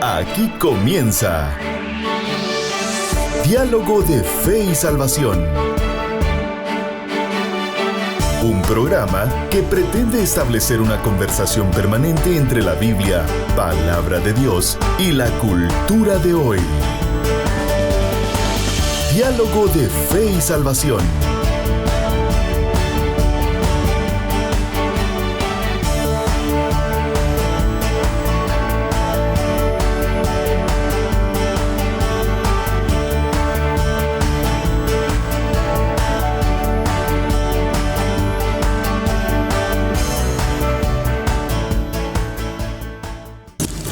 Aquí comienza Diálogo de Fe y Salvación. Un programa que pretende establecer una conversación permanente entre la Biblia, palabra de Dios, y la cultura de hoy. Diálogo de Fe y Salvación.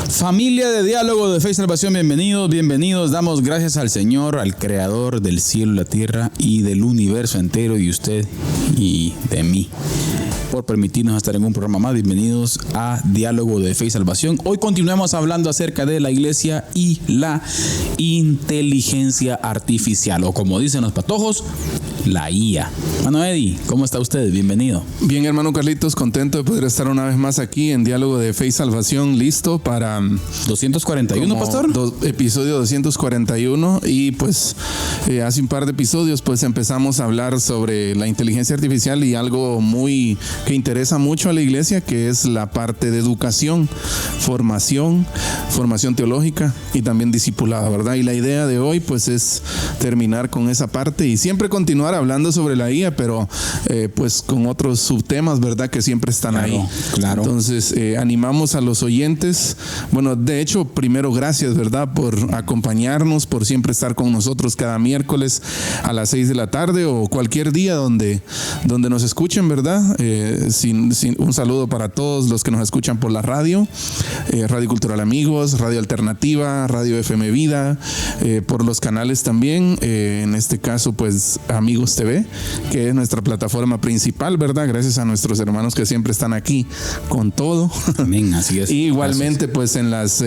Familia de Diálogo de Fe y Salvación, bienvenidos. Damos gracias al Señor, al Creador del cielo y la tierra y del universo entero, y usted y de mí, por permitirnos estar en un programa más. Bienvenidos a Diálogo de Fe y Salvación. Hoy continuamos hablando acerca de la iglesia y la inteligencia artificial, o como dicen los patojos, la IA. Hermano Eddie, ¿cómo está usted? Bienvenido. Bien, hermano Carlitos, contento de poder estar una vez más aquí en Diálogo de Fe y Salvación, listo para 241, pastor. Episodio 241, y pues hace un par de episodios pues empezamos a hablar sobre la inteligencia artificial y algo muy que interesa mucho a la iglesia, que es la parte de educación, formación teológica y también discipulado, ¿verdad? Y la idea de hoy pues es terminar con esa parte y siempre continuar hablando sobre la IA, pero pues con otros subtemas, ¿verdad? Que siempre están ahí. Claro. Entonces animamos a los oyentes. Bueno, de hecho, primero gracias, ¿verdad? Por acompañarnos, por siempre estar con nosotros cada miércoles a las 6 de la tarde o cualquier día donde nos escuchen, ¿verdad? Un saludo para todos los que nos escuchan por la radio, Radio Cultural Amigos, Radio Alternativa, Radio FM Vida, por los canales también, en este caso pues Amigos TV, que es nuestra plataforma principal, ¿verdad? Gracias a nuestros hermanos que siempre están aquí con todo. Amén, así es. Y igualmente pues en las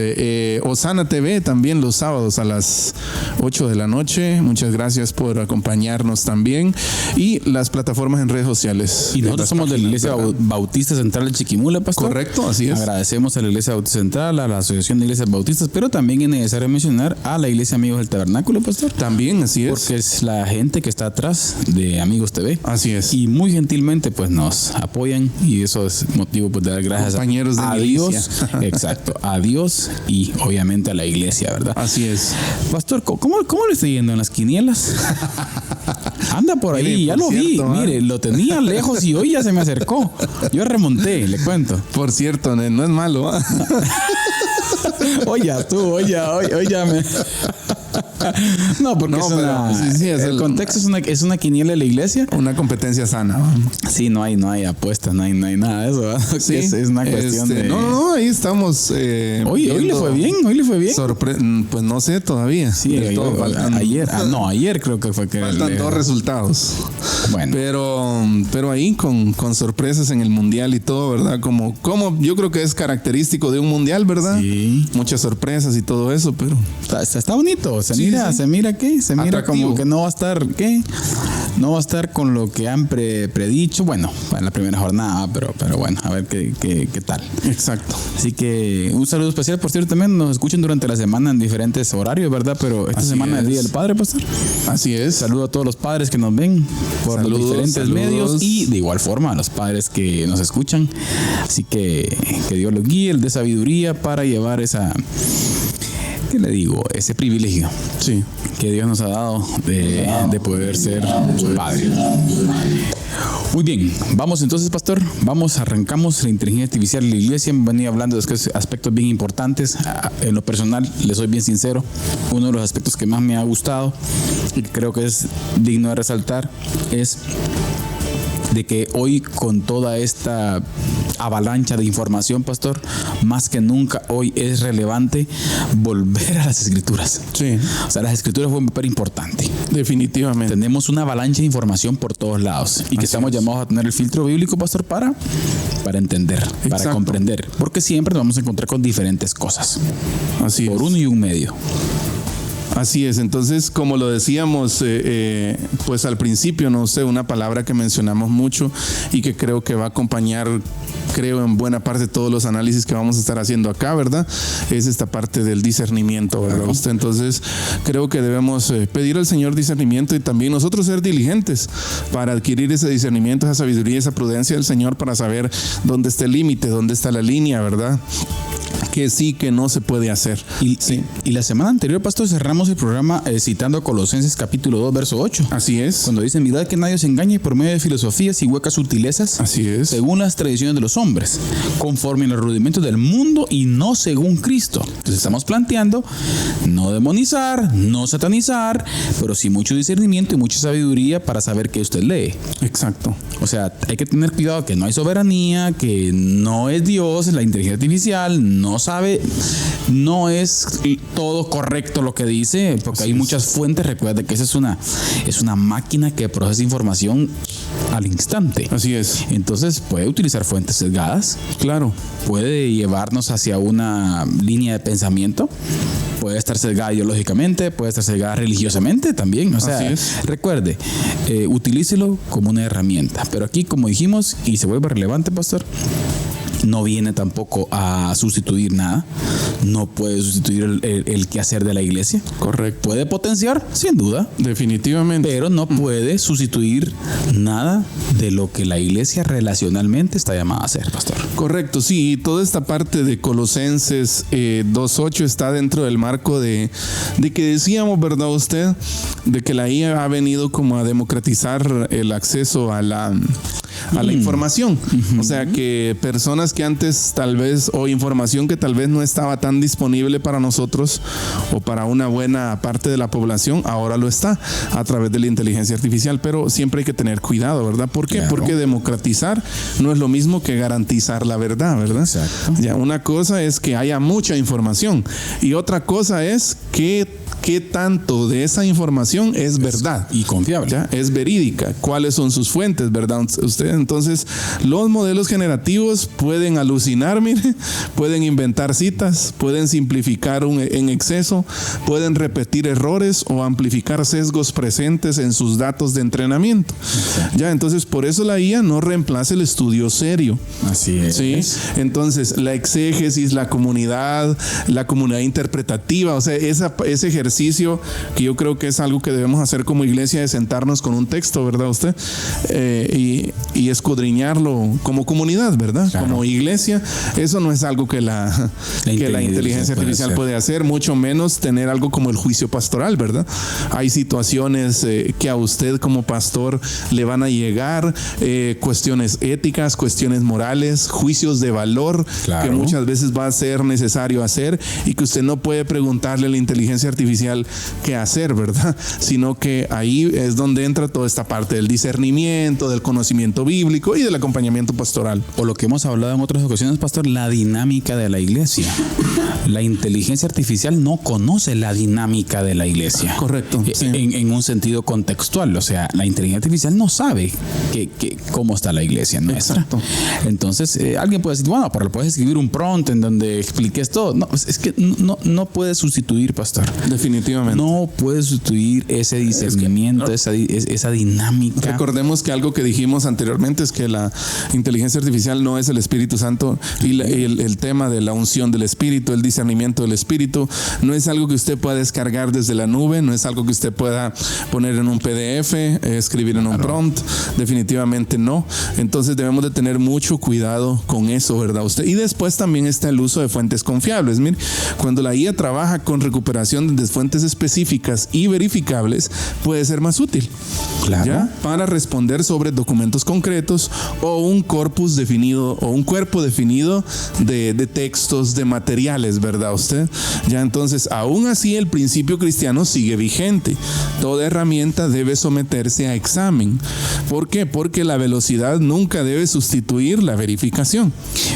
Osana TV también los sábados a las 8 de la noche. Muchas gracias por acompañarnos también. Y las plataformas en redes sociales. Y nosotros somos de la Iglesia Bautista Central de Chiquimula, pastor. Correcto, así es. Agradecemos a la Iglesia Bautista Central, a la Asociación de Iglesias Bautistas, pero también es necesario mencionar a la Iglesia Amigos del Tabernáculo, pastor. También, así es. Porque es la gente que está atrás de Amigos TV. Así es. Y muy gentilmente pues nos apoyan, y eso es motivo pues, de dar gracias a Dios. Exacto, a Dios y obviamente a la iglesia, ¿verdad? Así es. Pastor, ¿cómo le está yendo en las quinielas? Anda por ahí, mire, ya por lo cierto, vi, mire, lo tenía lejos y hoy ya se me acercó. Yo remonté, le cuento. Por cierto, no es malo. Oye, me... No, porque el contexto es una quiniela de la iglesia. Una competencia sana. Sí, no hay apuestas, no hay nada de eso, ¿verdad? Sí, es una cuestión de... No, ahí estamos. Hoy le fue bien. Pues no sé todavía. Sí, ayer creo que fue que... Faltan dos resultados. Bueno. Pero ahí con sorpresas en el mundial y todo, ¿verdad? Como yo creo que es característico de un mundial, ¿verdad? Sí. Muchas sorpresas y todo eso, pero... Está bonito. Se mira Atractivo. Como que no va a estar, no va a estar con lo que han predicho. Bueno, en la primera jornada, pero bueno, a ver qué tal. Exacto. Así que un saludo especial, por cierto, también nos escuchan durante la semana en diferentes horarios, ¿verdad? Pero esta semana es el Día del Padre, pastor. Así es. Saludo a todos los padres que nos ven por los diferentes medios, y de igual forma a los padres que nos escuchan. Así que Dios los guíe, les dé sabiduría para llevar ¿qué le digo? Ese privilegio, sí, que Dios nos ha dado de poder ser padre. Muy bien, vamos entonces, pastor. Arrancamos la inteligencia artificial en la iglesia. Hemos venido hablando de estos aspectos bien importantes. En lo personal, les soy bien sincero, uno de los aspectos que más me ha gustado y que creo que es digno de resaltar es de que hoy, con toda esta avalancha de información, pastor, más que nunca hoy es relevante volver a las escrituras. Sí. O sea, las escrituras fue un papel importante. Definitivamente. Tenemos una avalancha de información por todos lados y que estamos llamados a tener el filtro bíblico, pastor, para entender, para comprender, porque siempre nos vamos a encontrar con diferentes cosas. Así por es. uno y un medio. Así es, entonces como lo decíamos pues al principio, no sé, una palabra que mencionamos mucho y que creo que va a acompañar, creo, en buena parte todos los análisis que vamos a estar haciendo acá, ¿verdad? Es esta parte del discernimiento, ¿verdad? Usted, entonces creo que debemos pedir al Señor discernimiento y también nosotros ser diligentes para adquirir ese discernimiento, esa sabiduría, esa prudencia del Señor para saber dónde está el límite, dónde está la línea, ¿verdad? Que sí, que no se puede hacer. Y la semana anterior, pastor, cerramos el programa citando Colosenses capítulo 2, verso 8. Así es. Cuando dice, mirad que nadie os engañe por medio de filosofías y huecas sutilezas. Así es. Según las tradiciones de los hombres, conforme a los rudimentos del mundo y no según Cristo. Entonces estamos planteando no demonizar, no satanizar, pero sí mucho discernimiento y mucha sabiduría para saber qué usted lee. Exacto. O sea, hay que tener cuidado que no hay soberanía, que no es Dios, la inteligencia artificial, no sabe, no es todo correcto lo que dice, porque hay muchas fuentes. Recuerda que esa es una máquina que procesa información al instante. Así es. Entonces puede utilizar fuentes sesgadas. Claro. Puede llevarnos hacia una línea de pensamiento. Puede estar sesgada ideológicamente, puede estar sesgada religiosamente también. O sea, recuerde, utilícelo como una herramienta. Pero aquí, como dijimos, y se vuelve relevante, pastor, no viene tampoco a sustituir nada. No puede sustituir el quehacer de la iglesia. Correcto. Puede potenciar, sin duda. Definitivamente. Pero no puede sustituir nada de lo que la iglesia relacionalmente está llamada a hacer, pastor. Correcto, sí. Y toda esta parte de Colosenses 2.8 está dentro del marco de que decíamos, ¿verdad usted? De que la IA ha venido como a democratizar el acceso a la información. O sea, que personas que antes tal vez, o información que tal vez no estaba tan disponible para nosotros o para una buena parte de la población, ahora lo está a través de la inteligencia artificial. Pero siempre hay que tener cuidado, ¿verdad? ¿Por qué? Claro. Porque democratizar no es lo mismo que garantizar la verdad, ¿verdad? Exacto. Ya, una cosa es que haya mucha información y otra cosa es qué tanto de esa información es verdad y confiable, ¿ya? Es verídica, cuáles son sus fuentes, ¿verdad? Usted, entonces, los modelos generativos pueden alucinar, mire, pueden inventar citas, pueden simplificar en exceso, pueden repetir errores o amplificar sesgos presentes en sus datos de entrenamiento. Ya, entonces, por eso la IA no reemplaza el estudio serio. Así es. ¿Sí? Entonces, la exégesis, la comunidad interpretativa, o sea, ese ejercicio que yo creo que es algo que debemos hacer como iglesia, de sentarnos con un texto, ¿verdad usted? Y escudriñarlo como comunidad, ¿verdad? Claro. Como iglesia, eso no es algo que la inteligencia artificial puede hacer, mucho menos tener algo como el juicio pastoral, ¿verdad? Hay situaciones que a usted como pastor le van a llegar, cuestiones éticas, cuestiones morales, juicios de valor, claro, que muchas veces va a ser necesario hacer y que usted no puede preguntarle a la inteligencia artificial qué hacer, ¿verdad? Sino que ahí es donde entra toda esta parte del discernimiento, del conocimiento bíblico y del acompañamiento pastoral. O lo que hemos hablado en otras ocasiones, pastor, la dinámica de la iglesia. La inteligencia artificial no conoce la dinámica de la iglesia. Correcto. Sí. En un sentido contextual. O sea, la inteligencia artificial no sabe cómo está la iglesia nuestra. Exacto. Entonces, alguien puede decir, bueno, pero puedes escribir un prompt en donde expliques todo. No, es que no puede sustituir, pastor. Definitivamente. No puede sustituir ese discernimiento, esa dinámica. Recordemos que algo que dijimos anteriormente es que la inteligencia artificial no es el Espíritu Santo y el tema de la unción del Espíritu, el discernimiento del Espíritu, no es algo que usted pueda descargar desde la nube, no es algo que usted pueda poner en un PDF, escribir en un prompt, definitivamente no. Entonces debemos de tener mucho cuidado con eso, ¿verdad usted? Y después también está el uso de fuentes confiables. Mire, cuando la IA trabaja con recuperación de fuentes específicas y verificables, puede ser más útil. Claro. ¿Ya? Para responder sobre documentos concretos o un corpus definido o un cuerpo definido de textos, de materiales, ¿verdad usted? Ya, entonces, aún así el principio cristiano sigue vigente. Toda herramienta debe someterse a examen. ¿Por qué? Porque la velocidad nunca debe sustituir la verificación.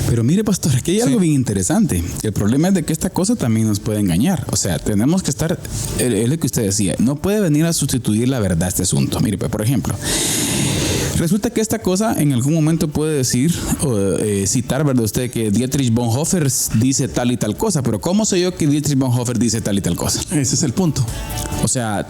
Pero mire, pastor, aquí hay algo bien interesante. El problema es de que esta cosa también nos puede engañar. O sea, tenemos que estar, es lo que usted decía, no puede venir a sustituir la verdad este asunto. Mire, pues, por ejemplo, Resulta que esta cosa en algún momento puede decir, citar, ¿verdad? Usted que Dietrich Bonhoeffer dice tal y tal cosa, pero ¿cómo sé yo que Dietrich Bonhoeffer dice tal y tal cosa? Ese es el punto. O sea,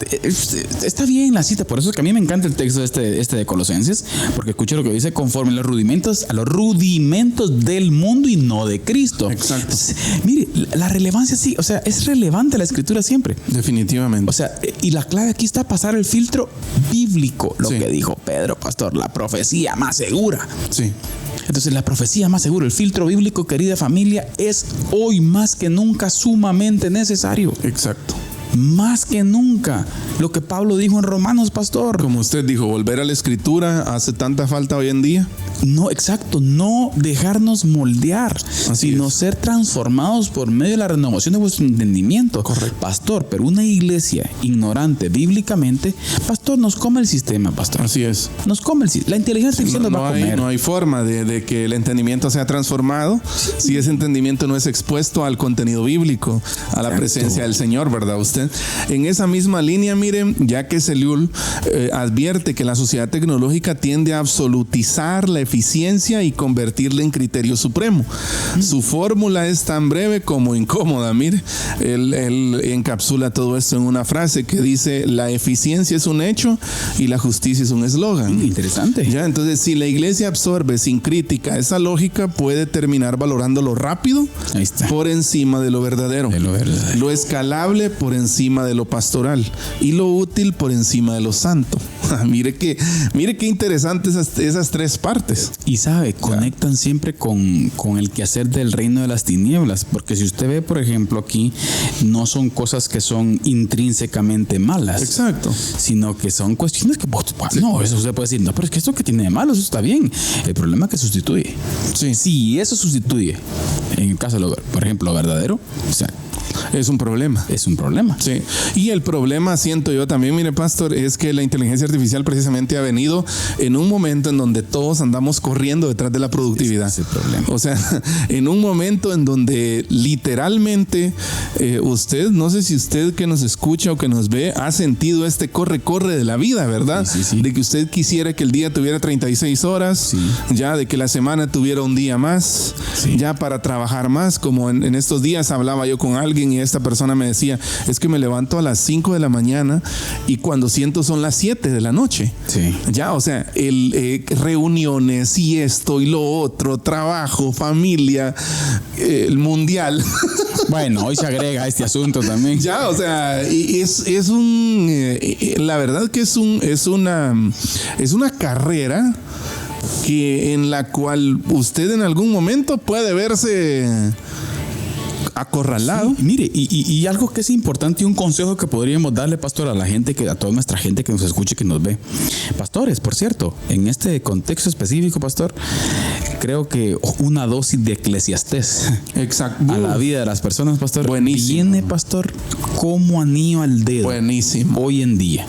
está bien la cita, por eso es que a mí me encanta el texto este de Colosenses, porque escucho lo que dice, conforme a los rudimentos del mundo y no de Cristo. Exacto. Entonces, mire, la relevancia sí, o sea, es relevante la Escritura siempre. Definitivamente. O sea, y la clave aquí está pasar el filtro bíblico, lo Sí. que dijo Pedro, pastor, la profecía más segura. Sí. Entonces, la profecía más segura, el filtro bíblico, querida familia, es hoy más que nunca sumamente necesario. Exacto. Más que nunca. Lo que Pablo dijo en Romanos, pastor. Como usted dijo, volver a la Escritura hace tanta falta hoy en día. No, exacto, no dejarnos moldear, sino es. ser transformados por medio de la renovación de vuestro entendimiento. Correcto. Pastor, pero una iglesia ignorante bíblicamente, pastor, nos come el sistema, pastor. Así es. Nos come la inteligencia artificial nos va a comer. No hay forma de que el entendimiento sea transformado si ese entendimiento no es expuesto al contenido bíblico, a la Exacto. presencia del Señor, ¿verdad? Usted, en esa misma línea, miren, ya que Seliul advierte que la sociedad tecnológica tiende a absolutizar la eficiencia y convertirla en criterio supremo. Su fórmula es tan breve como incómoda. Mire, él encapsula todo esto en una frase que dice: la eficiencia es un hecho y la justicia es un eslogan. Interesante. Ya, entonces, si la iglesia absorbe sin crítica esa lógica, puede terminar valorando lo rápido Ahí está. por encima de lo verdadero, De lo verdadero. lo escalable por encima de lo pastoral y lo útil por encima de lo santo. Mire qué interesantes esas tres partes. Y sabe, conectan siempre con el quehacer del reino de las tinieblas, porque si usted ve, por ejemplo, aquí, no son cosas que son intrínsecamente malas. Exacto. Sino que son cuestiones que, no, eso usted puede decir, no, pero es que esto que tiene de malo, eso está bien. El problema es que sustituye. Sí. Si eso sustituye, en el caso de por ejemplo, lo verdadero, o sea, Es un problema. es un problema. Sí, y el problema, siento yo también, mire, pastor, es que la inteligencia artificial precisamente ha venido en un momento en donde todos andamos corriendo detrás de la productividad. Ese es el problema. O sea, en un momento en donde literalmente usted, no sé si usted que nos escucha o que nos ve, ha sentido este corre de la vida, ¿verdad? Sí. De que usted quisiera que el día tuviera 36 horas, Sí. ya de que la semana tuviera un día más, Sí. ya para trabajar más, como en estos días hablaba yo con alguien y esta persona me decía, es que me levanto a las 5 de la mañana y cuando siento son las 7 de la noche. Sí. Ya, o sea, reuniones y esto y lo otro, trabajo, familia, el mundial. Bueno, hoy se agrega este asunto también. Ya, o sea, y es un, la verdad que es una carrera en la cual usted en algún momento puede verse acorralado. Sí, mire, y algo que es importante y un consejo que podríamos darle, pastor, a la gente, a toda nuestra gente que nos escuche, que nos ve. Pastores, por cierto, en este contexto específico, pastor, creo que una dosis de Eclesiastés Exacto. a la vida de las personas, pastor, Buenísimo. viene, pastor, como anillo al dedo. Buenísimo. Hoy en día.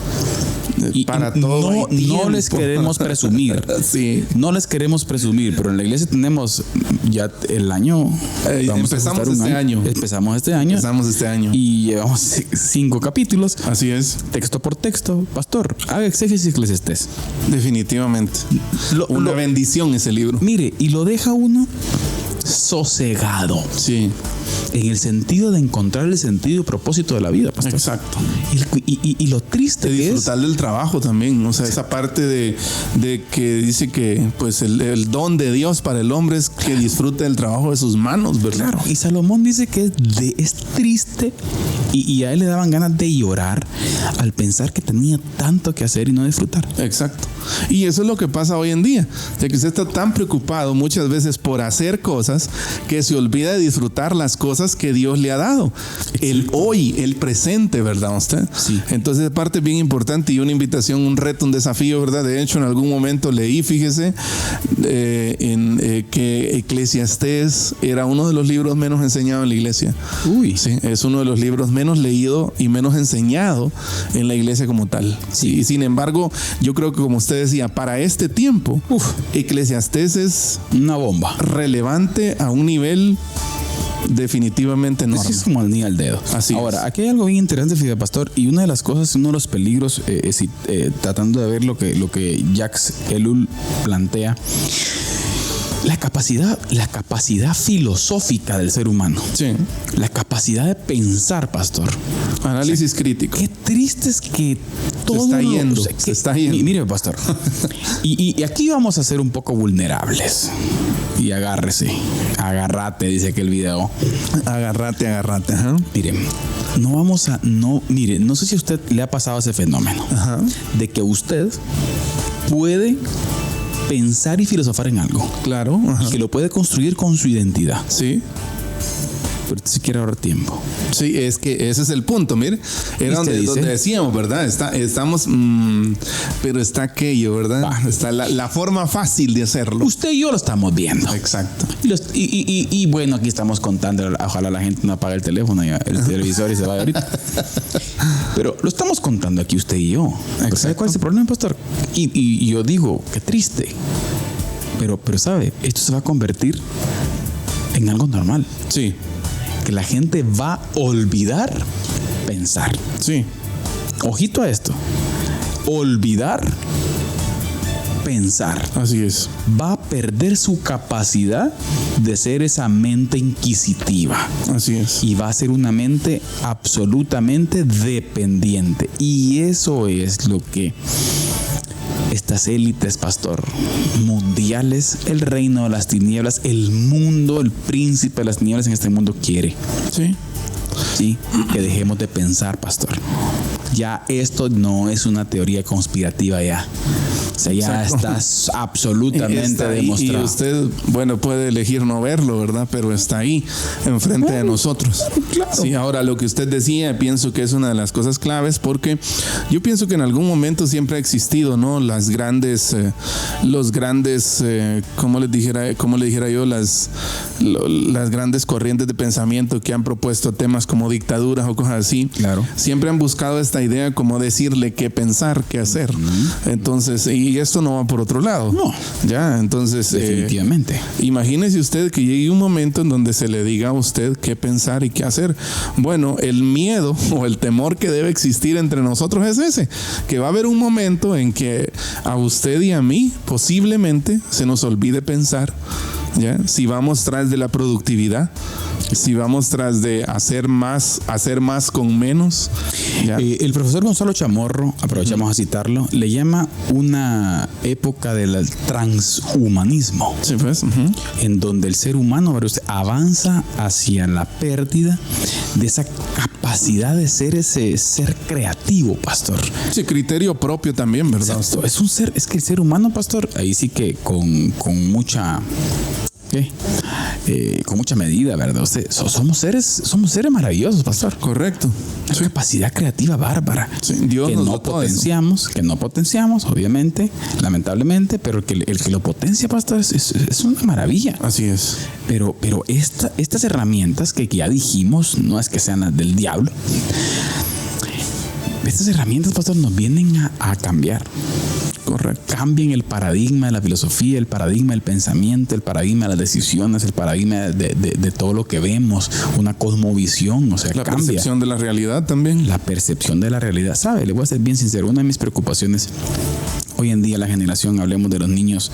Y Para todo hay no les tiempo. queremos presumir. Sí. No les queremos presumir, pero en la iglesia tenemos ya el año. Empezamos este año. Empezamos este año. Empezamos este año. Y llevamos 5 capítulos. Así es. Texto por texto. Pastor, haga exégesis Eclesiastés. Definitivamente. Una bendición ese libro. Mire, y lo deja uno sosegado. Sí. En el sentido de encontrar el sentido y propósito de la vida, pastor. Exacto. Y lo triste De que es. disfrutar del trabajo también, o sea, esa parte de que dice que pues el don de Dios para el hombre es que disfrute del trabajo de sus manos, ¿verdad? Claro, y Salomón dice que es triste y a él le daban ganas de llorar al pensar que tenía tanto que hacer y no disfrutar. Exacto. Y eso es lo que pasa hoy en día, de que usted está tan preocupado muchas veces por hacer cosas que se olvida de disfrutar las cosas que Dios le ha dado. El hoy, el presente, ¿verdad usted? Sí. Entonces, parte bien importante y una invitación, un reto, un desafío, ¿verdad? De hecho, en algún momento leí, fíjese, que Eclesiastés era uno de los libros menos enseñados en la iglesia. Uy. Sí, es uno de los libros menos leído y menos enseñado en la iglesia como tal. Sí. Y sin embargo, yo creo que como usted decía, para este tiempo, Eclesiastés es una bomba. relevante a un nivel definitivamente enorme. Es como al niño al dedo. Así Ahora, es. aquí hay algo bien interesante, Fidel Pastor, y una de las cosas, uno de los peligros, tratando de ver lo que Jacques Ellul plantea, la capacidad filosófica del ser humano. Sí. La capacidad de pensar, pastor. Análisis crítico. Qué triste es que todo está yendo, se está yendo. Mire, pastor. y aquí vamos a ser un poco vulnerables. Y agárrate, dice aquel video. Agárrate. Ajá. Mire, no sé si a usted le ha pasado ese fenómeno. Ajá. De que usted puede pensar y filosofar en algo. Claro. Ajá. Y que lo puede construir con su identidad. Sí. Pero usted se quiere ahorrar tiempo. Sí, es que ese es el punto, mire. Era donde decíamos, ¿verdad? Estamos, pero está aquello, ¿verdad? Está la forma fácil de hacerlo. Usted y yo lo estamos viendo. Exacto. Y bueno, aquí estamos contando, ojalá la gente no apague el teléfono y el televisor y se vaya ahorita. Pero lo estamos contando aquí usted y yo. Pero ¿sabe cuál es el problema, pastor? Y yo digo, qué triste. Pero ¿sabe? Esto se va a convertir en algo normal. Sí. Que la gente va a olvidar pensar. Sí. Ojito a esto. Olvidar pensar. Así es. Va a perder su capacidad de ser esa mente inquisitiva. Así es. Y va a ser una mente absolutamente dependiente. Y eso es lo que estas élites, pastor, mundiales, el reino de las tinieblas, el mundo, el príncipe de las tinieblas en este mundo quiere. Sí. Sí, que dejemos de pensar, pastor. Ya esto no es una teoría conspirativa ya. O sea, ya está absolutamente demostrado. Y usted, bueno, puede elegir no verlo, ¿verdad? Pero está ahí, enfrente de nosotros. Claro. Sí, ahora lo que usted decía, pienso que es una de las cosas claves, porque yo pienso que en algún momento siempre ha existido, ¿no? Los grandes, ¿cómo le dijera yo? Las grandes corrientes de pensamiento que han propuesto temas como dictaduras o cosas así. Claro. Siempre han buscado esta idea como decirle qué pensar, qué hacer. Entonces, y esto no va por otro lado. No. Ya, entonces. Definitivamente. Imagínese usted que llegue un momento en donde se le diga a usted qué pensar y qué hacer. Bueno, el miedo o el temor que debe existir entre nosotros es ese, que va a haber un momento en que a usted y a mí posiblemente se nos olvide pensar. ¿Ya? Si vamos tras de la productividad, si vamos tras de hacer más con menos. ¿Ya? El profesor Gonzalo Chamorro, aprovechamos a citarlo, le llama una época del transhumanismo. Sí, pues. En donde el ser humano, avanza hacia la pérdida de esa capacidad de ser ese ser creativo, pastor. Sí, criterio propio también, ¿verdad? Exacto. Es que el ser humano, pastor, ahí sí que con mucha medida, ¿verdad? Somos seres maravillosos, pastor. Correcto. Una capacidad creativa bárbara. Sí, Dios que nos no potenciamos, obviamente, lamentablemente, pero el que lo potencia, pastor, es una maravilla. Así es. Pero estas herramientas que ya dijimos, no es que sean las del diablo. Estas herramientas, pastor, nos vienen a cambiar. Correcto. Cambien el paradigma de la filosofía, el paradigma del pensamiento, el paradigma de las decisiones, el paradigma de todo lo que vemos, una cosmovisión, o sea, la cambia. percepción de la realidad también. La percepción de la realidad. ¿Sabe? Le voy a ser bien sincero. Una de mis preocupaciones hoy en día, la generación, hablemos de los niños,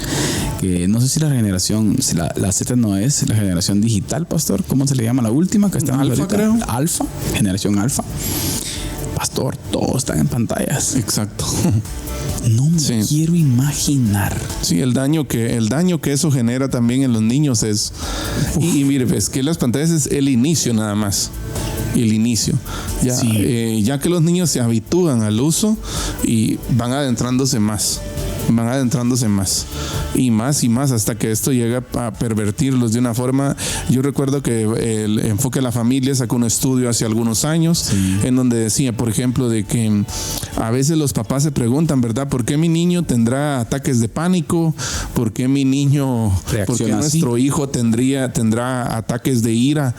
que no sé si la generación, la Z no es la generación digital, pastor. ¿Cómo se le llama la última? Que está Alfa, creo. Alfa, generación alfa. Pastor, todos están en pantallas. Exacto. No me quiero imaginar. Sí, el daño que eso genera también en los niños es. Y mire, ves que las pantallas es el inicio nada más. El inicio. Ya, ya que los niños se habitúan al uso y van adentrándose más. Y más hasta que esto llega a pervertirlos de una forma. Yo recuerdo que el Enfoque a la Familia sacó un estudio hace algunos años en donde decía, por ejemplo, de que a veces los papás se preguntan, ¿verdad? ¿Por qué mi niño tendrá ataques de pánico? ¿Por qué mi niño, por qué nuestro hijo tendrá ataques de ira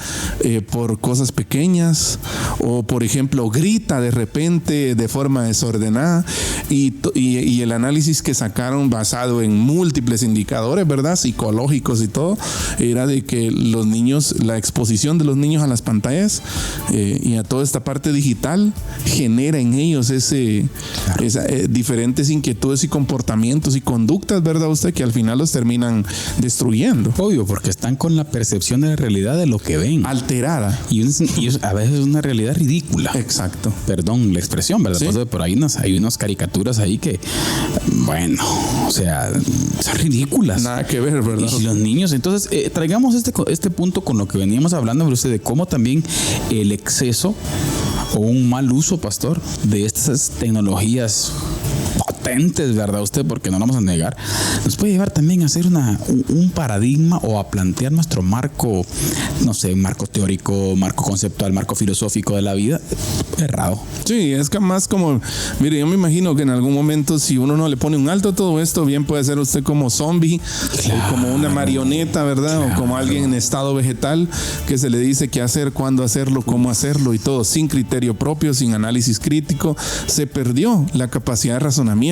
por cosas pequeñas? O, por ejemplo, grita de repente de forma desordenada. Y el análisis que sacaron basado en múltiples indicadores, ¿verdad? Psicológicos y todo, era de que los niños, la exposición de los niños a las pantallas y a toda esta parte digital genera en ellos diferentes inquietudes y comportamientos y conductas, ¿verdad usted? Que al final los terminan destruyendo. Obvio, porque están con la percepción de la realidad de lo que ven. Alterada. Y a veces es una realidad ridícula. Exacto. Perdón la expresión, ¿verdad? Sí. Pues, pero hay unas caricaturas ahí que, bueno, o sea, son ridículas. Nada que ver, ¿verdad? Y los niños, entonces, traigamos este punto con lo que veníamos hablando, pero usted, de cómo también el exceso o un mal uso, pastor, de estas tecnologías potentes, ¿verdad usted? Porque no lo vamos a negar, nos puede llevar también a hacer un paradigma o a plantear nuestro marco, no sé, marco teórico, marco conceptual, marco filosófico de la vida errado. Sí, es que más como, mire, yo me imagino que en algún momento si uno no le pone un alto a todo esto, bien puede ser usted como zombie, Claro. o como una marioneta, ¿verdad? Claro. O como alguien en estado vegetal que se le dice qué hacer, cuándo hacerlo, cómo hacerlo y todo, sin criterio propio, sin análisis crítico. Se perdió la capacidad de razonamiento.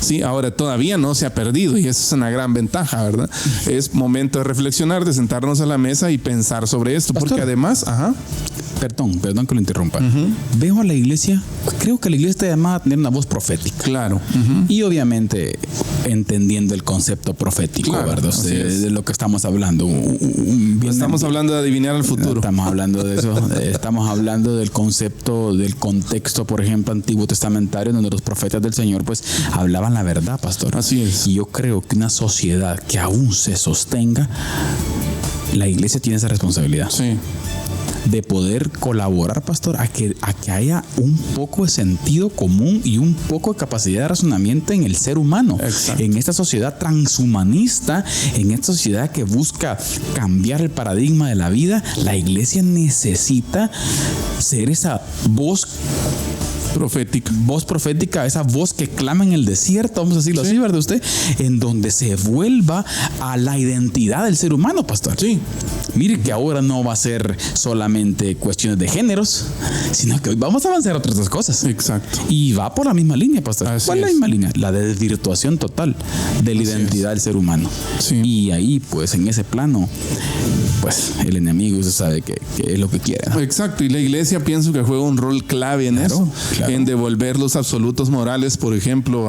Sí, ahora todavía no se ha perdido y esa es una gran ventaja, ¿verdad? Es momento de reflexionar, de sentarnos a la mesa y pensar sobre esto, Pastor. porque además, Perdón que lo interrumpa. Veo a la iglesia, creo que la iglesia está llamada a tener una voz profética. claro. Y obviamente entendiendo el concepto profético, Claro, ¿verdad? así es. De lo que estamos hablando. Estamos hablando de adivinar el futuro. Estamos hablando de eso. Estamos hablando del concepto, del contexto, por ejemplo, antiguo testamentario, donde los profetas del Señor pues hablaban la verdad, pastor. Así es. Y yo creo que una sociedad que aún se sostenga, la iglesia tiene esa responsabilidad. Sí. De poder colaborar, pastor, a que haya un poco de sentido común y un poco de capacidad de razonamiento en el ser humano. Exacto. En esta sociedad transhumanista, en esta sociedad que busca cambiar el paradigma de la vida, la iglesia necesita ser esa voz profética, esa voz que clama en el desierto, vamos a decirlo así, ¿verdad usted? En donde se vuelva a la identidad del ser humano, pastor. Sí. Mire que ahora no va a ser solamente cuestiones de géneros, sino que hoy vamos a avanzar a otras cosas. Exacto. Y va por la misma línea, pastor. Así ¿Cuál es la es. misma línea? La de desvirtuación total de la Así identidad del ser humano. Sí. Y ahí, pues, en ese plano, pues, el enemigo, usted sabe que es lo que quiere, ¿no? Exacto, y la iglesia pienso que juega un rol clave en Claro, eso, claro. en devolver los absolutos morales, por ejemplo,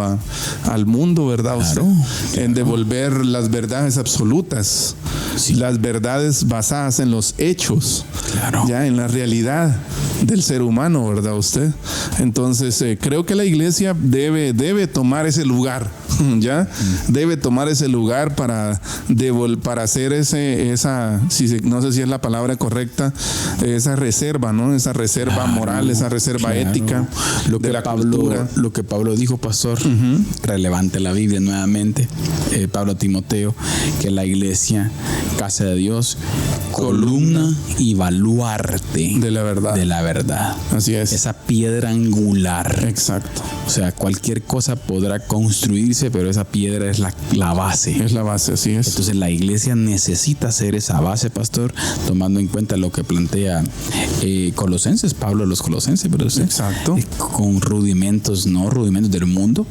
al mundo, ¿verdad? Claro, En devolver las verdades absolutas, Sí. las verdades basadas en los hechos, Claro. ya en la realidad del ser humano, ¿verdad usted? Entonces, creo que la iglesia debe tomar ese lugar, ¿ya? Debe tomar ese lugar para hacer no sé si es la palabra correcta, esa reserva, ¿no? Esa reserva moral, esa reserva Claro. ética Lo de que la Pablo, cultura. lo que Pablo dijo, pastor, relevante la Biblia nuevamente, Pablo a Timoteo, que la iglesia, casa de Dios, columna y baluarte De la verdad. de la verdad. Así es. Esa piedra angular. Exacto. O sea, cualquier cosa podrá construirse, pero esa piedra es la base. Es la base, así es. Entonces la iglesia necesita ser esa base, pastor, tomando en cuenta lo que plantea Colosenses, Pablo a los Colosenses, pero Exacto. con rudimentos, no rudimentos del mundo,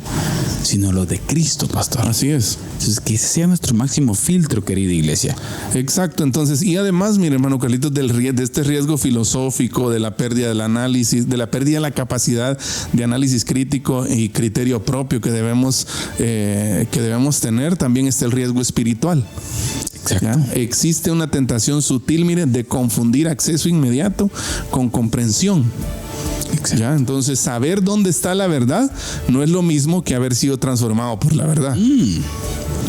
sino los de Cristo, pastor. Así es. Entonces que ese sea nuestro máximo filtro, querida iglesia. Exacto, entonces, y además, mire, hermano Carlitos, de este riesgo filosófico, de la pérdida del análisis, de la pérdida de la capacidad de análisis crítico y criterio propio que debemos tener, también está el riesgo espiritual. Exacto. ¿Ya? Existe una tentación sutil, miren, de confundir acceso inmediato con comprensión. ¿Ya? Entonces, saber dónde está la verdad no es lo mismo que haber sido transformado por la verdad.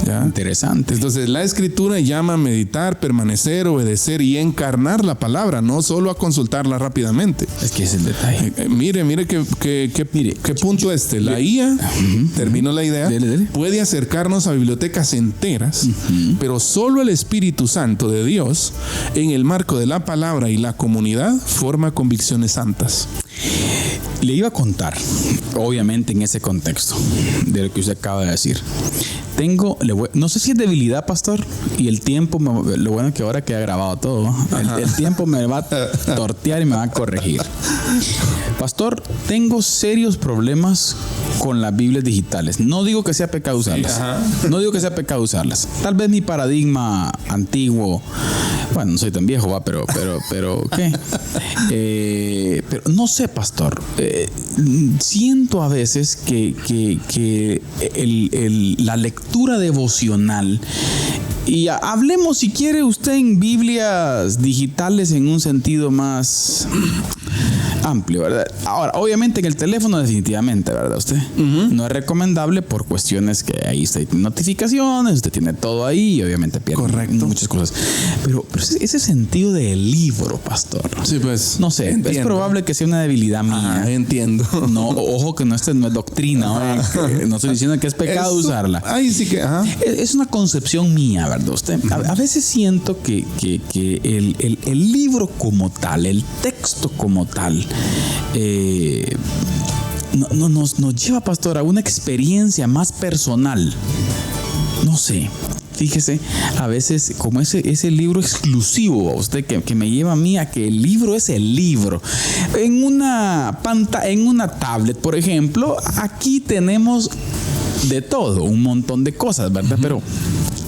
¿Ya? Interesante. Entonces, la escritura llama a meditar, permanecer, obedecer y encarnar la palabra, no solo a consultarla rápidamente. Es que es el detalle. Mire qué punto la IA, termino la idea, Dele. puede acercarnos a bibliotecas enteras, pero solo el Espíritu Santo de Dios, en el marco de la palabra y la comunidad, forma convicciones santas. Le iba a contar, obviamente en ese contexto de lo que usted acaba de decir. No sé si es debilidad, pastor, y el tiempo, lo bueno es que ahora queda grabado todo, ¿no? El tiempo me va a tortear y me va a corregir. Pastor, tengo serios problemas con las Biblias digitales. No digo que sea pecado usarlas. No digo que sea pecado usarlas. Tal vez mi paradigma antiguo, bueno, no soy tan viejo, ¿va? Pero ¿qué? Pero no sé, pastor. Siento a veces que la lectura devocional, y hablemos si quiere usted en Biblias digitales en un sentido más amplio, ¿verdad? Ahora, obviamente en el teléfono definitivamente, ¿verdad? Usted no es recomendable por cuestiones que ahí usted tiene notificaciones, usted tiene todo ahí y obviamente pierde muchas cosas. Pero ese sentido del libro, pastor. Sí, pues. No sé, entiendo. Es probable que sea una debilidad mía. Entiendo. No, ojo que no es doctrina, no estoy diciendo que es pecado usarla. Ahí sí que, Es una concepción mía, ¿verdad? Usted, a veces siento que el libro como tal, el texto como tal, nos lleva, pastor, a una experiencia más personal. No sé. Fíjese, a veces como ese libro exclusivo a usted que me lleva a mí a que el libro es el libro. En una tablet, por ejemplo, aquí tenemos de todo, un montón de cosas, ¿verdad? Pero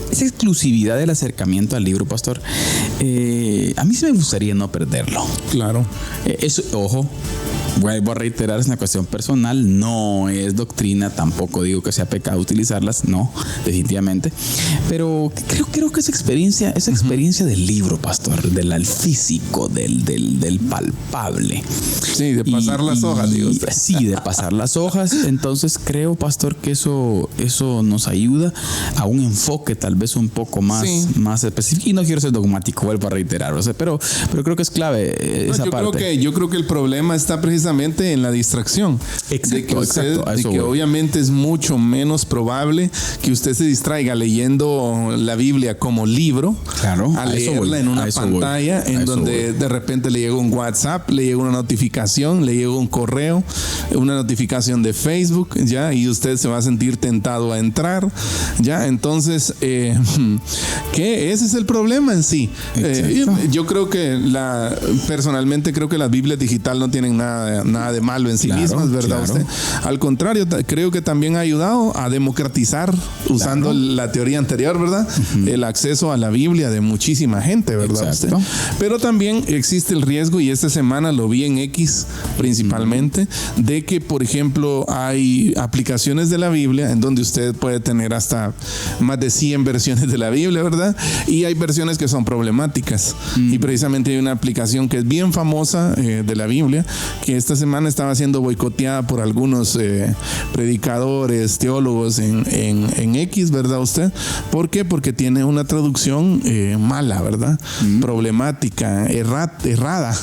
esa exclusividad del acercamiento al libro, pastor, a mí sí me gustaría no perderlo. Claro. Eso, ojo, vuelvo a reiterar, es una cuestión personal, no es doctrina, tampoco digo que sea pecado utilizarlas, no, definitivamente. Pero creo que esa experiencia del libro, pastor, del físico, del palpable. Sí, de pasar las hojas, digo. Sí, de pasar las hojas. Entonces creo, pastor, que eso nos ayuda a un enfoque tal vez un poco más específico. Y no quiero ser dogmático, vuelvo a reiterar, pero creo que es clave esa parte. Yo creo que el problema está precisamente en la distracción. Exacto, de que obviamente es mucho menos probable que usted se distraiga leyendo la Biblia como libro, claro, a leerla en una pantalla en donde de repente le llega un WhatsApp, le llega una notificación, le llega un correo, una notificación de Facebook, ya, y usted se va a sentir tentado a entrar, ya. Entonces, ¿qué? Ese es el problema en sí. Yo creo que personalmente creo que las Biblias digitales no tienen nada de malo en sí mismas, ¿verdad? Usted, al contrario, creo que también ha ayudado a democratizar, usando la teoría anterior, ¿verdad? El acceso a la Biblia de muchísima gente, ¿verdad? Usted? Pero también existe el riesgo, y esta semana lo vi en X principalmente, de que, por ejemplo, hay aplicaciones de la Biblia en donde usted puede tener hasta más de 100 versiones de la Biblia, ¿verdad? Y hay versiones que son problemáticas. Y precisamente hay una aplicación que es bien famosa de la Biblia, que esta semana estaba siendo boicoteada por algunos predicadores, teólogos en X, ¿verdad usted? ¿Por qué? Porque tiene una traducción mala, ¿verdad? Problemática, errada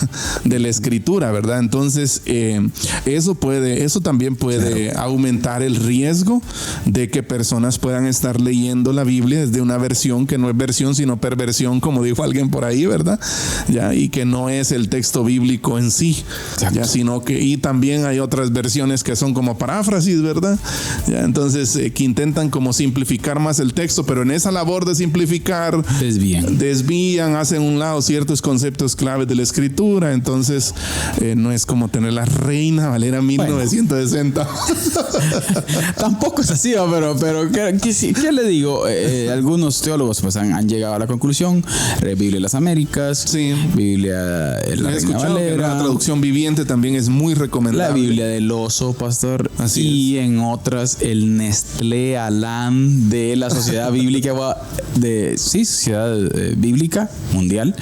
de la escritura, ¿verdad? Entonces, eso también puede aumentar el riesgo de que personas puedan estar leyendo la Biblia desde una versión que no es versión, sino perversión, como dijo alguien por ahí, ¿verdad? Ya, y que no es el texto bíblico en sí, ya, sino que, y también hay otras versiones que son como paráfrasis, ¿verdad? Ya, entonces, que intentan como simplificar más el texto, pero en esa labor de simplificar, desvían, hacen a un lado ciertos conceptos claves de la escritura. Entonces, no es como tener la Reina Valera 1960. Tampoco es así, pero ¿qué le digo? Algunos teólogos pues han llegado a la conclusión: Biblia de las Américas, Biblia la Reina Valera, la traducción viviente también es muy recomendable. La Biblia del Oso, pastor. Así es. En otras, el Nestlé Alam de la Sociedad Bíblica Sociedad Bíblica Mundial,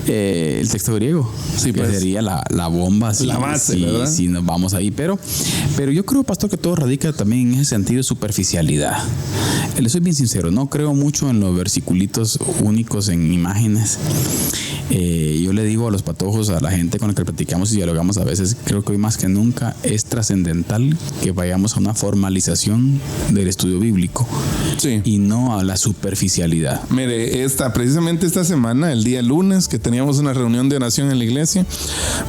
el texto griego. Sí, pues, sería la bomba, la base, ¿verdad? Si nos vamos ahí, pero yo creo, pastor, que todo radica también en ese sentido de superficialidad. Le soy bien sincero, no creo mucho en los versiculitos únicos en imágenes. Yo le digo a los patojos, a la gente con la que platicamos y dialogamos a veces, creo que hoy más que nunca es trascendental que vayamos a una formalización del estudio bíblico y no a la superficialidad. Mire, precisamente esta semana, el día lunes, que teníamos una reunión de oración en la iglesia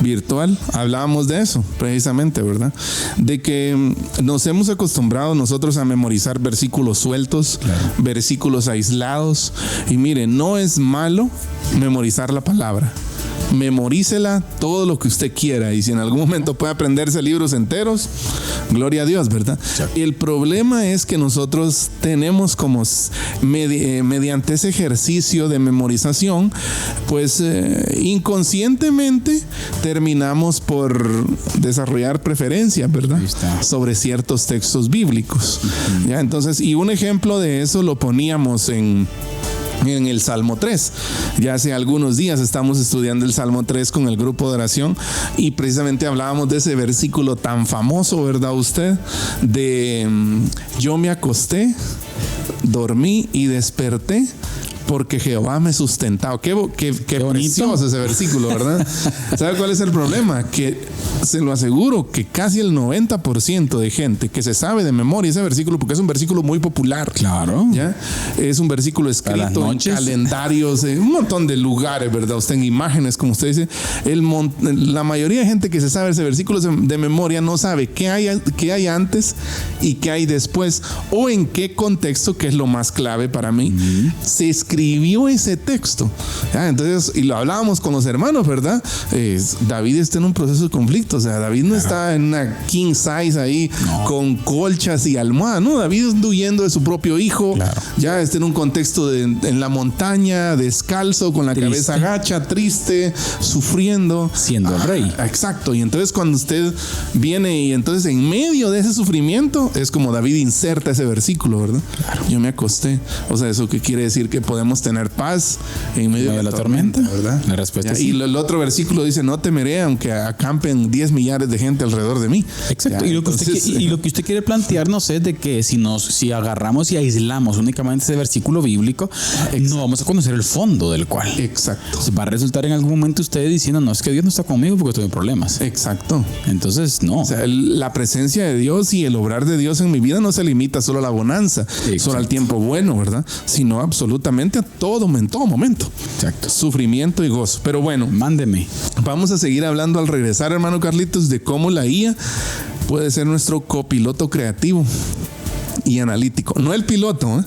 virtual, hablábamos de eso, precisamente, ¿verdad? De que nos hemos acostumbrado nosotros a memorizar versículos sueltos, versículos aislados, y mire, no es malo memorizar la palabra. memorícela todo lo que usted quiera, y si en algún momento puede aprenderse libros enteros, gloria a Dios, ¿verdad? El problema es que nosotros tenemos como mediante ese ejercicio de memorización, pues inconscientemente terminamos por desarrollar preferencias, ¿verdad? Sobre ciertos textos bíblicos. ¿Ya? Entonces, y un ejemplo de eso lo poníamos en el Salmo 3. Ya hace algunos días estamos estudiando el Salmo 3 con el grupo de oración, y precisamente hablábamos de ese versículo tan famoso, ¿verdad usted? De yo me acosté, dormí y desperté porque Jehová me sustentaba. Qué precioso ese versículo, ¿verdad? ¿Sabe cuál es el problema? Que se lo aseguro que casi el 90% de gente que se sabe de memoria ese versículo, porque es un versículo muy popular. Claro. ¿Ya? Es un versículo escrito en calendarios, en un montón de lugares, ¿verdad? Usted en imágenes, como usted dice. La mayoría de gente que se sabe ese versículo de memoria no sabe qué hay antes y qué hay después, o en qué contexto, que es lo más clave para mí, se escribió ese texto. ¿Ya? Entonces, y lo hablábamos con los hermanos, ¿verdad? David está en un proceso de conflicto. O sea, David no está en una king size ahí con colchas y almohadas. No, David está huyendo de su propio hijo. Ya está en un contexto en la montaña, descalzo, con la cabeza agacha, triste, sufriendo. Siendo el rey. Exacto. Y entonces cuando usted viene y entonces en medio de ese sufrimiento es como David inserta ese versículo, ¿verdad? Yo me acosté. O sea, ¿eso qué quiere decir? Que podemos tener paz en medio de la tormenta, ¿verdad? La respuesta sí. Y el otro versículo dice, no temeré aunque acampen 10 millares de gente alrededor de mí. Exacto. Y lo que usted quiere plantearnos es de que si agarramos y aislamos únicamente ese versículo bíblico, no vamos a conocer el fondo del cual. Exacto. Va a resultar en algún momento usted diciendo, no, es que Dios no está conmigo porque estoy en problemas. Exacto. Entonces, no. O sea, la presencia de Dios y el obrar de Dios en mi vida no se limita solo a la bonanza, solo al tiempo bueno, ¿verdad? Sino absolutamente a todo, en todo momento. Exacto. Sufrimiento y gozo. Pero bueno, mándeme. Vamos a seguir hablando al regresar, hermano Carlitos, de cómo la IA puede ser nuestro copiloto creativo y analítico. No el piloto, ¿eh?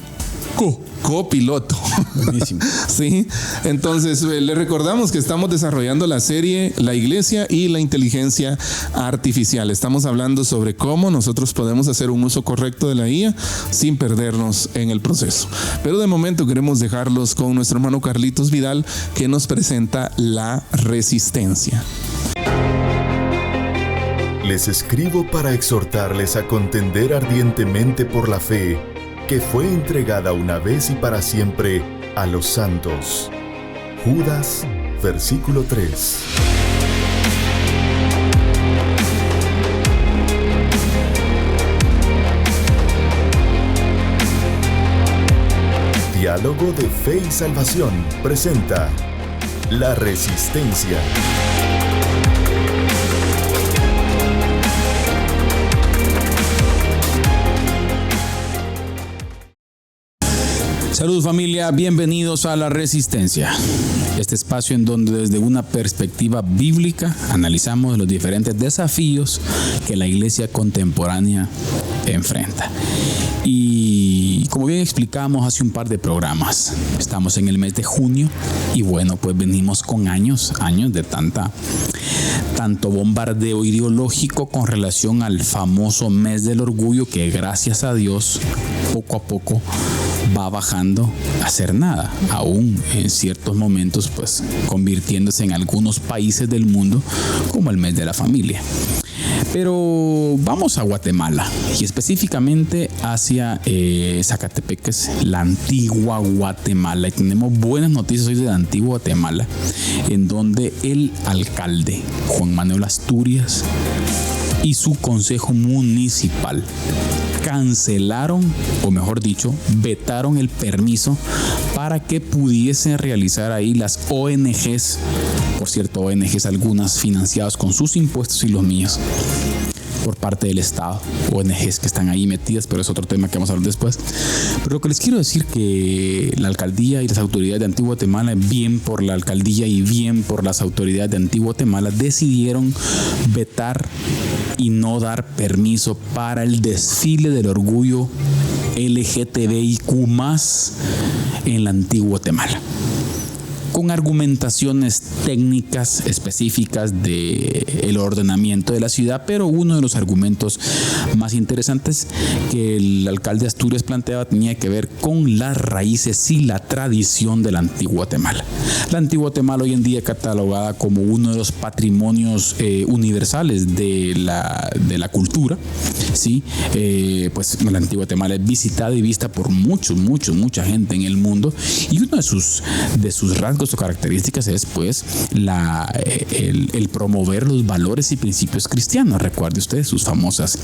Copiloto. Buenísimo. Sí. Entonces, le recordamos que estamos desarrollando la serie La Iglesia y la Inteligencia Artificial. Estamos hablando sobre cómo nosotros podemos hacer un uso correcto de la IA sin perdernos en el proceso. Pero de momento queremos dejarlos con nuestro hermano Carlitos Vidal, que nos presenta la resistencia. Les escribo para exhortarles a contender ardientemente por la fe que fue entregada una vez y para siempre a los santos. Judas, versículo 3. Diálogo de Fe y Salvación presenta La Resistencia. Saludos familia, bienvenidos a La Resistencia, este espacio en donde desde una perspectiva bíblica analizamos los diferentes desafíos que la iglesia contemporánea enfrenta. Y como bien explicamos hace un par de programas, estamos en el mes de junio y bueno, pues venimos con años de tanto bombardeo ideológico con relación al famoso mes del orgullo que gracias a Dios poco a poco va bajando a ser nada, aún en ciertos momentos pues convirtiéndose en algunos países del mundo como el mes de la familia. Pero vamos a Guatemala y específicamente hacia Zacatepeques, la antigua Guatemala. Y tenemos buenas noticias hoy de la antigua Guatemala, en donde el alcalde Juan Manuel Asturias y su consejo municipal cancelaron, o mejor dicho, vetaron el permiso para que pudiesen realizar ahí las ONGs, por cierto, ONGs algunas financiadas con sus impuestos y los míos por parte del Estado, ONGs que están ahí metidas, pero es otro tema que vamos a hablar después. Pero lo que les quiero decir que la alcaldía y las autoridades de Antigua Guatemala, bien por la alcaldía y bien por las autoridades de Antigua Guatemala, decidieron vetar y no dar permiso para el desfile del orgullo LGTBIQ+ en la Antigua Guatemala. con argumentaciones técnicas específicas del ordenamiento de la ciudad, pero uno de los argumentos más interesantes que el alcalde de Asturias planteaba tenía que ver con las raíces y la tradición de la antigua Guatemala. La antigua Guatemala hoy en día catalogada como uno de los patrimonios universales de la cultura, ¿sí? Pues la antigua Guatemala es visitada y vista por mucha gente en el mundo, y uno de sus rasgos o características es pues el promover los valores y principios cristianos. Recuerde usted sus famosas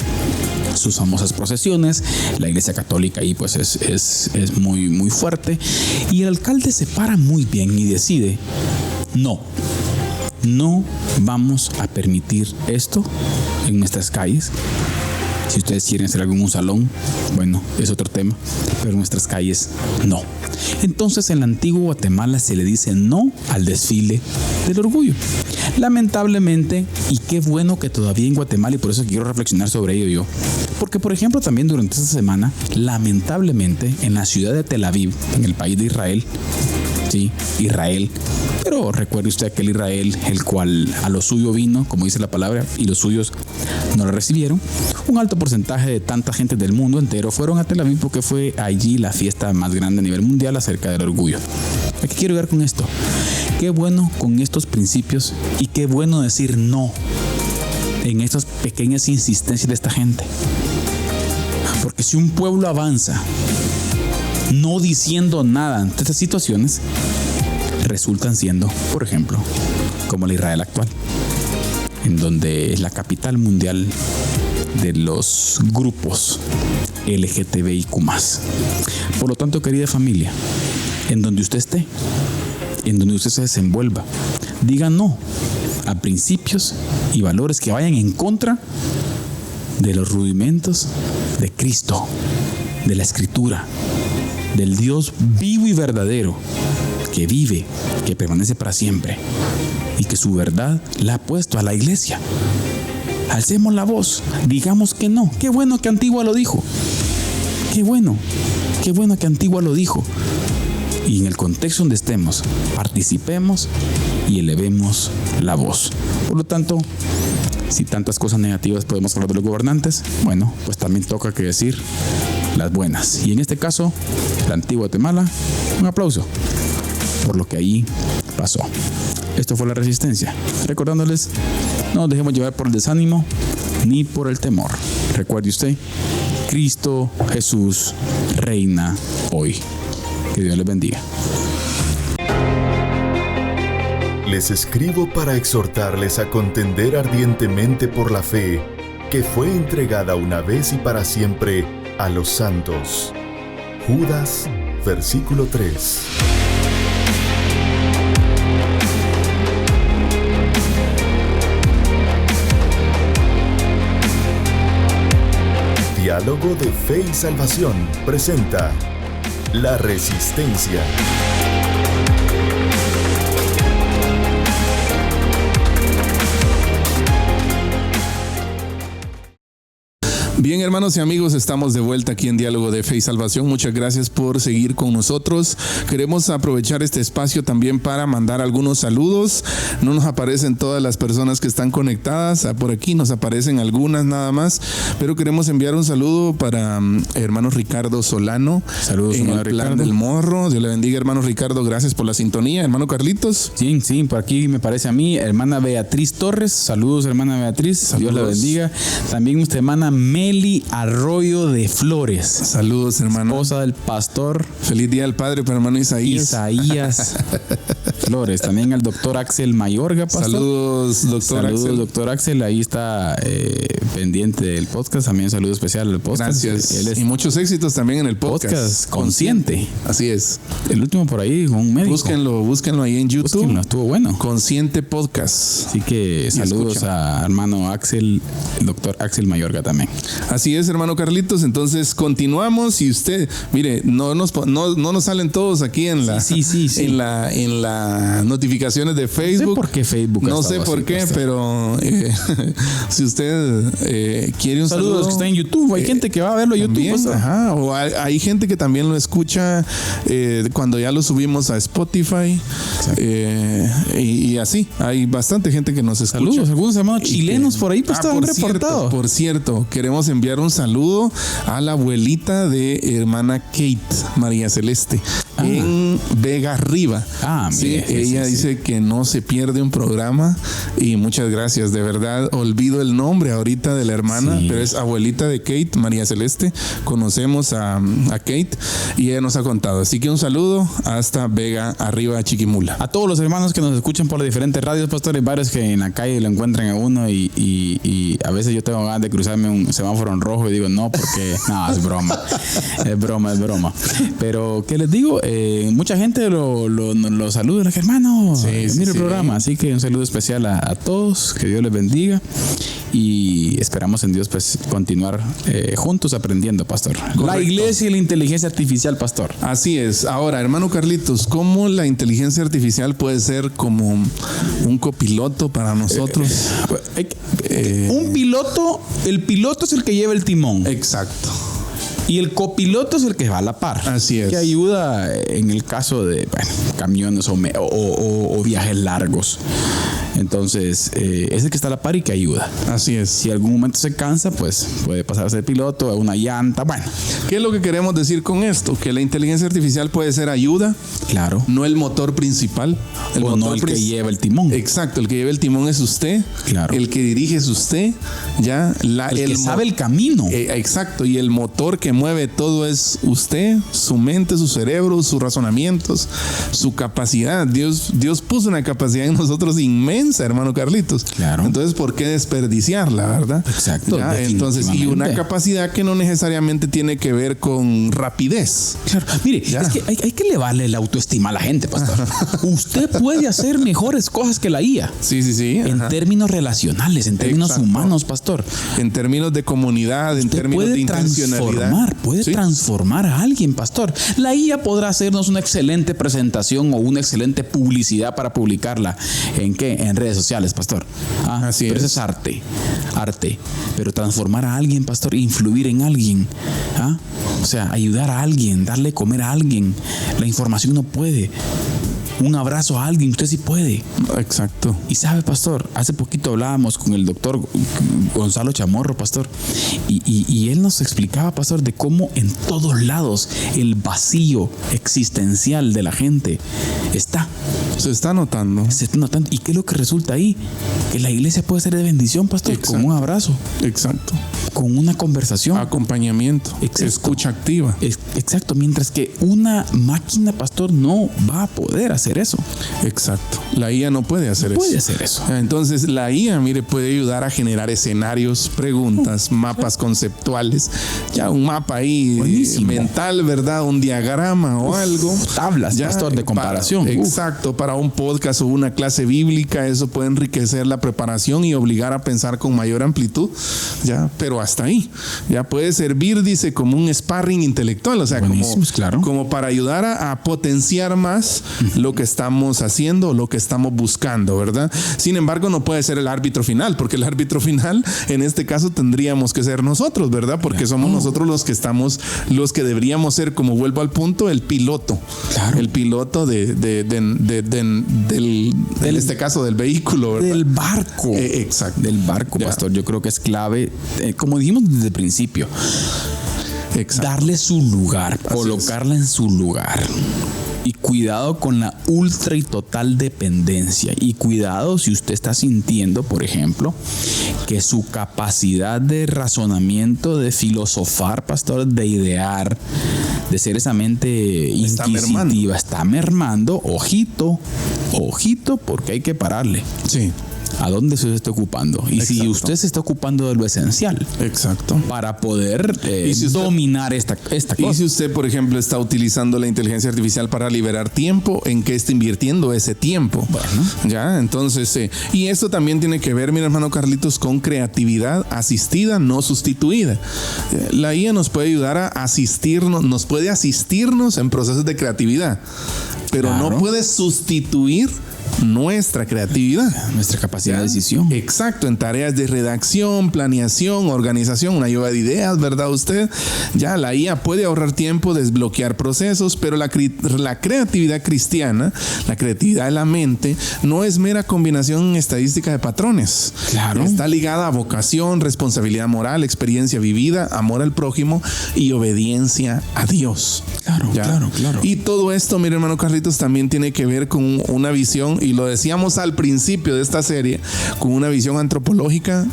procesiones. La Iglesia Católica ahí pues es muy fuerte, y el alcalde se para muy bien y decide: no vamos a permitir esto en nuestras calles. Si ustedes quieren hacer algo en un salón, bueno, es otro tema, pero en nuestras calles no. Entonces en la antigua Guatemala se le dice no al desfile del orgullo. Lamentablemente, y qué bueno que todavía en Guatemala, y por eso quiero reflexionar sobre ello yo, porque por ejemplo también durante esta semana, lamentablemente en la ciudad de Tel Aviv, en el país de Israel, sí, Israel, pero recuerde usted aquel Israel el cual a lo suyo vino, como dice la palabra, y los suyos no lo recibieron. Un alto porcentaje de tanta gente del mundo entero fueron a Tel Aviv porque fue allí la fiesta más grande a nivel mundial acerca del orgullo. ¿A qué quiero llegar con esto? Qué bueno con estos principios, y qué bueno decir no en estas pequeñas insistencias de esta gente. Porque si un pueblo avanza no diciendo nada ante estas situaciones, resultan siendo, por ejemplo, como la Israel actual, en donde es la capital mundial de los grupos LGTBIQ+. Por lo tanto, querida familia, en donde usted esté, en donde usted se desenvuelva, diga no a principios y valores que vayan en contra de los rudimentos de Cristo, de la Escritura, del Dios vivo y verdadero, que vive, que permanece para siempre, y que su verdad la ha puesto a la iglesia. Alcemos la voz, digamos que no. Qué bueno que Antigua lo dijo. Qué bueno que Antigua lo dijo. Y en el contexto donde estemos, participemos y elevemos la voz. Por lo tanto, si tantas cosas negativas podemos hablar de los gobernantes, bueno, pues también toca que decir las buenas. Y en este caso, la antigua Guatemala, un aplauso por lo que ahí pasó. Esto fue La Resistencia. Recordándoles, no nos dejemos llevar por el desánimo ni por el temor. Recuerde usted, Cristo Jesús reina hoy. Que Dios les bendiga. Les escribo para exhortarles a contender ardientemente por la fe que fue entregada una vez y para siempre a los santos. Judas, versículo 3. Diálogo de Fe y Salvación presenta La Resistencia. Bien, hermanos y amigos, estamos de vuelta aquí en Diálogo de Fe y Salvación. Muchas gracias por seguir con nosotros. Queremos aprovechar este espacio también para mandar algunos saludos. No nos aparecen todas las personas que están conectadas. Por aquí nos aparecen algunas nada más. Pero queremos enviar un saludo para hermano Ricardo Solano. Saludos, en el Plan del Morro. Dios le bendiga, hermano Ricardo. Gracias por la sintonía. Hermano Carlitos. Sí, por aquí me parece a mí. Hermana Beatriz Torres. Saludos, hermana Beatriz. Saludos. Dios la bendiga. También nuestra hermana Meli Arroyo de Flores. Saludos, hermano. Esposa del pastor. Feliz Día del Padre para hermano Isaías Flores. También al doctor Axel Mayorga, pastor. Saludos, doctor Axel. Saludos, doctor Axel. Ahí está pendiente del podcast. También saludo especial al podcast. Gracias. Y muchos éxitos también en el podcast. Consciente. Así es. El último por ahí, con un médico. Búsquenlo ahí en YouTube. Búsquenlo, estuvo bueno. Consciente Podcast. Así que saludos a hermano Axel, el doctor Axel Mayorga también. Así es, hermano Carlitos. Entonces continuamos y usted, mire, no nos salen todos aquí en la en las notificaciones de Facebook. No sé por qué Facebook. No sé por qué, pero si usted quiere un saludo. Saludos que está en YouTube. Hay gente que va a verlo en YouTube. También, ajá, o hay gente que también lo escucha cuando ya lo subimos a Spotify. Y así, hay bastante gente que nos escucha. Saludos, algunos hermanos chilenos por ahí, pues estaban reportados. Por cierto, queremos enviar un saludo a la abuelita de hermana Kate, María Celeste, en Vega Arriba. Sí, ella dice que no se pierde un programa y muchas gracias, de verdad, olvido el nombre ahorita de la hermana, pero es abuelita de Kate, María Celeste. Conocemos a Kate y ella nos ha contado. Así que un saludo hasta Vega Arriba, Chiquimula. A todos los hermanos que nos escuchan por las diferentes radios, pastores, varios que en la calle lo encuentran a uno y a veces yo tengo ganas de cruzarme un semáforo en rojo y digo no, porque no, es broma. Es broma. Pero, ¿qué les digo? Mucha gente lo saluda, hermano, mira el programa. Así que un saludo especial a todos, que Dios les bendiga y esperamos en Dios pues continuar juntos aprendiendo, pastor. Correcto. La iglesia y la inteligencia artificial, pastor. Así es. Ahora, hermano Carlitos, ¿cómo la inteligencia artificial puede ser como un copiloto para nosotros? Un piloto, el piloto es el que lleva el timón. Exacto. Y el copiloto es el que va a la par. Así es. Que ayuda en el caso de camiones o viajes largos. Entonces, es el que está a la par y que ayuda. Así es. Si en algún momento se cansa, pues puede pasar a ser piloto, a una llanta. Bueno. ¿Qué es lo que queremos decir con esto? Que la inteligencia artificial puede ser ayuda. Claro. No el motor principal. El que lleva el timón. Exacto. El que lleva el timón es usted. Claro. El que dirige es usted. Ya. El que sabe el camino. Exacto. Y el motor que mueve todo es usted, su mente, su cerebro, sus razonamientos, su capacidad. Dios puso una capacidad en nosotros inmensa, hermano Carlitos. Claro. Entonces, ¿por qué desperdiciarla, verdad? Exacto. Entonces, y una capacidad que no necesariamente tiene que ver con rapidez. Claro. Mire, es que hay que elevarle la autoestima a la gente, pastor. Usted puede hacer mejores cosas que la IA. Sí. En términos relacionales, en términos humanos, pastor. En términos de comunidad, en términos de intencionalidad. Puede transformar a alguien, pastor. La IA podrá hacernos una excelente presentación o una excelente publicidad para publicarla. ¿En qué? En redes sociales, pastor. Así pero es. Eso es arte. Pero transformar a alguien, pastor, influir en alguien. O sea, ayudar a alguien, darle comer a alguien. La información no puede. Un abrazo a alguien, usted sí puede. Exacto. Y sabe, pastor, hace poquito hablábamos con el doctor Gonzalo Chamorro, pastor, y él nos explicaba, pastor, de cómo en todos lados el vacío existencial de la gente se está notando. ¿Y qué es lo que resulta ahí? Que la iglesia puede ser de bendición, pastor. Exacto. Con un abrazo. Exacto. Con una conversación. Acompañamiento. Exacto. Escucha activa. Exacto. Mientras que una máquina, pastor, no va a poder hacer eso. Exacto. La IA no puede hacer eso. Puede hacer eso. Entonces, la IA, mire, puede ayudar a generar escenarios, preguntas, mapas conceptuales. Ya un mapa ahí mental, ¿verdad? Un diagrama o algo. Tablas, pastor, de comparación. Exacto. Para un podcast o una clase bíblica, eso puede enriquecer la preparación y obligar a pensar con mayor amplitud. Ya, pero hasta ahí. Ya puede servir, dice, como un sparring intelectual. O sea, como para ayudar a potenciar más lo que estamos haciendo, lo que estamos buscando, ¿verdad? Sin embargo, no puede ser el árbitro final, porque el árbitro final, en este caso, tendríamos que ser nosotros, ¿verdad? Porque somos nosotros los que deberíamos ser, como vuelvo al punto, el piloto. Claro. El piloto en este caso, del vehículo, ¿verdad? Del barco. Exacto. Del barco, pastor. Yo creo que es clave, como dijimos desde el principio, darle su lugar, colocarla en su lugar. Y cuidado con la ultra y total dependencia. Y cuidado si usted está sintiendo, por ejemplo, que su capacidad de razonamiento, de filosofar, pastor, de idear, de ser esa mente inquisitiva, está mermando. Ojito, porque hay que pararle. Sí. a dónde se está ocupando. Y si usted se está ocupando de lo esencial. Exacto. Para poder dominar esta cosa. Y si usted, por ejemplo, está utilizando la inteligencia artificial para liberar tiempo, ¿en qué está invirtiendo ese tiempo? Bueno. Ya, entonces, y esto también tiene que ver, mi hermano Carlitos, con creatividad asistida, no sustituida. La IA nos puede ayudar a asistirnos, nos puede asistirnos en procesos de creatividad, pero no puede sustituir nuestra creatividad, nuestra capacidad de decisión. Exacto, en tareas de redacción, planeación, organización, una lluvia de ideas, ¿verdad usted? Ya la IA puede ahorrar tiempo, desbloquear procesos, pero la creatividad cristiana, la creatividad de la mente, no es mera combinación estadística de patrones. Claro. Está ligada a vocación, responsabilidad moral, experiencia vivida, amor al prójimo y obediencia a Dios. Claro, ¿ya? claro. Y todo esto, mi hermano Carlitos, también tiene que ver con una visión, y lo decíamos al principio de esta serie, con una visión antropológica,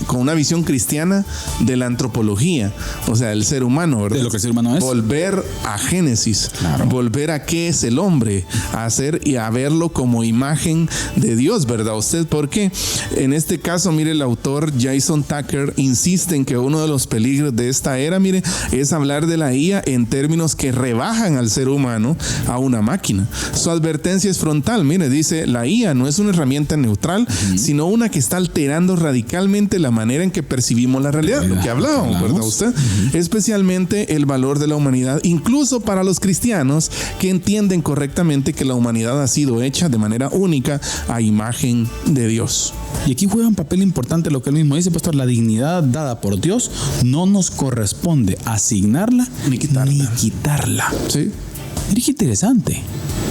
con una visión cristiana de la antropología, o sea, del ser humano, ¿verdad? De lo que el ser humano es. Volver a Génesis, volver a qué es el hombre, a hacer y a verlo como imagen de Dios, ¿verdad usted? Porque en este caso, mire, el autor Jason Tucker insiste en que uno de los peligros de esta era, mire, es hablar de la IA en términos que rebajan al ser humano a una máquina. Su advertencia es frontal, mire, dice, la IA no es una herramienta neutral, sino una que está alterando radicalmente la manera en que percibimos la realidad, lo que hablábamos, ¿verdad usted? Especialmente el valor de la humanidad, incluso para los cristianos que entienden correctamente que la humanidad ha sido hecha de manera única a imagen de Dios. Y aquí juega un papel importante lo que él mismo dice, pastor: la dignidad dada por Dios no nos corresponde asignarla ni quitarla. Sí. Mira qué interesante.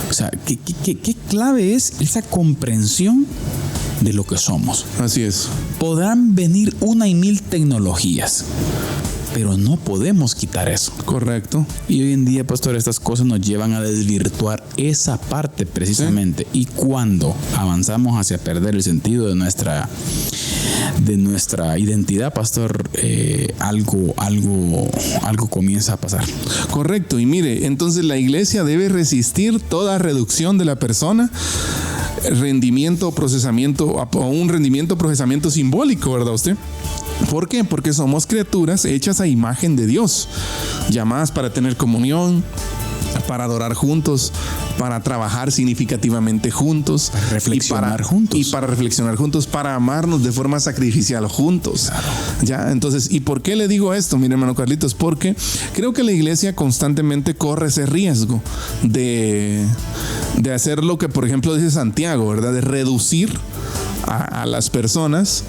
O sea, qué clave es esa comprensión de lo que somos. Así es. Podrán venir 1,000 tecnologías, pero no podemos quitar eso. Correcto. Y hoy en día, pastor, estas cosas nos llevan a desvirtuar esa parte precisamente. Sí. Y cuando avanzamos hacia perder el sentido de nuestra identidad, pastor, algo comienza a pasar. Correcto. Y mire, entonces la iglesia debe resistir toda reducción de la persona, rendimiento, procesamiento, o un rendimiento, procesamiento simbólico, ¿verdad usted? ¿Por qué? Porque somos criaturas hechas a imagen de Dios, llamadas para tener comunión, para adorar juntos, para trabajar significativamente juntos, para reflexionar juntos. Y para reflexionar juntos, para amarnos de forma sacrificial juntos. Claro. Ya, entonces, ¿y por qué le digo esto, mi hermano Carlitos? Porque creo que la iglesia constantemente corre ese riesgo de hacer lo que, por ejemplo, dice Santiago, ¿verdad? De reducir a las personas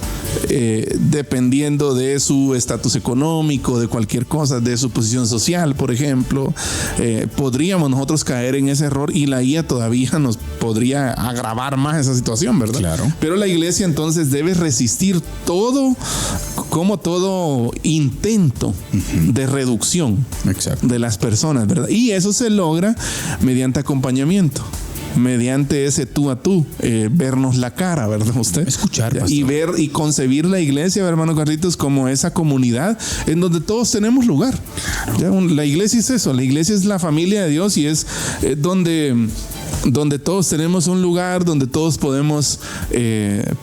dependiendo de su estatus económico, de cualquier cosa, de su posición social, por ejemplo. Podríamos nosotros caer en ese error, y la IA todavía nos podría agravar más esa situación, ¿verdad? Claro. Pero la iglesia entonces debe resistir todo intento de reducción de las personas, ¿verdad? Y eso se logra mediante acompañamiento, mediante ese tú a tú, vernos la cara, ¿verdad usted? Escuchar, pastor. Y ver y concebir la iglesia, hermano Carlitos, como esa comunidad en donde todos tenemos lugar. Claro. La iglesia es eso, la iglesia es la familia de Dios, y es donde todos tenemos un lugar, donde todos podemos